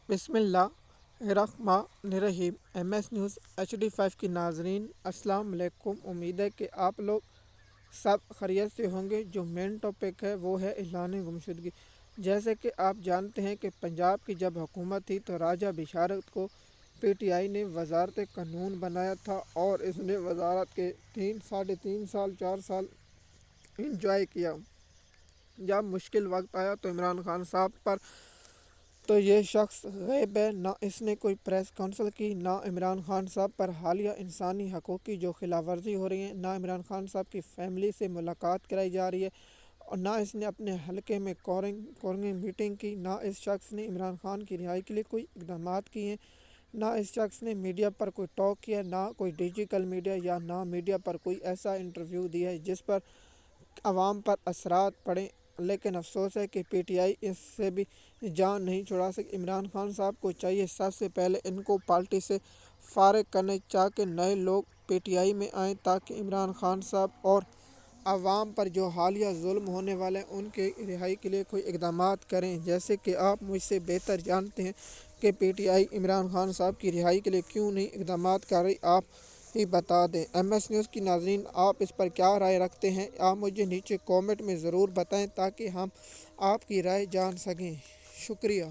بسم اللہ الرحمن الرحیم۔ ایم ایس نیوز HD5 کی ناظرین السلام علیکم۔ امید ہے کہ آپ لوگ سب خیریت سے ہوں گے۔ جو مین ٹاپک ہے وہ ہے اعلان گمشدگی۔ جیسے کہ آپ جانتے ہیں کہ پنجاب کی جب حکومت تھی تو راجہ بشارت کو PTI نے وزارت قانون بنایا تھا اور اس نے وزارت کے 3.5 سال 4 سال انجوائے کیا۔ جب مشکل وقت آیا تو عمران خان صاحب پر تو یہ شخص غائب ہے، نہ اس نے کوئی پریس کانفرنس کی، نہ عمران خان صاحب پر حالیہ انسانی حقوق کی جو خلاف ورزی ہو رہی ہے، نہ عمران خان صاحب کی فیملی سے ملاقات کرائی جا رہی ہے، اور نہ اس نے اپنے حلقے میں کورنگ میٹنگ کی، نہ اس شخص نے عمران خان کی رہائی کے لیے کوئی اقدامات کیے ہیں، نہ اس شخص نے میڈیا پر کوئی ٹاک کیا، نہ کوئی ڈیجیٹل میڈیا یا نہ میڈیا پر کوئی ایسا انٹرویو دیا ہے جس پر عوام پر اثرات پڑیں۔ لیکن افسوس ہے کہ PTI اس سے بھی جان نہیں چھڑا سکی۔ عمران خان صاحب کو چاہیے سب سے پہلے ان کو پارٹی سے فارغ کرنے تاکہ نئے لوگ PTI میں آئیں، تاکہ عمران خان صاحب اور عوام پر جو حالیہ ظلم ہونے والے ہیں ان کے رہائی کے لیے کوئی اقدامات کریں۔ جیسے کہ آپ مجھ سے بہتر جانتے ہیں کہ PTI عمران خان صاحب کی رہائی کے لیے کیوں نہیں اقدامات کر رہی، آپ ہی بتا دیں۔ ایم ایس نیوز کی ناظرین، آپ اس پر کیا رائے رکھتے ہیں؟ آپ مجھے نیچے کومنٹ میں ضرور بتائیں تاکہ ہم آپ کی رائے جان سکیں۔ شکریہ۔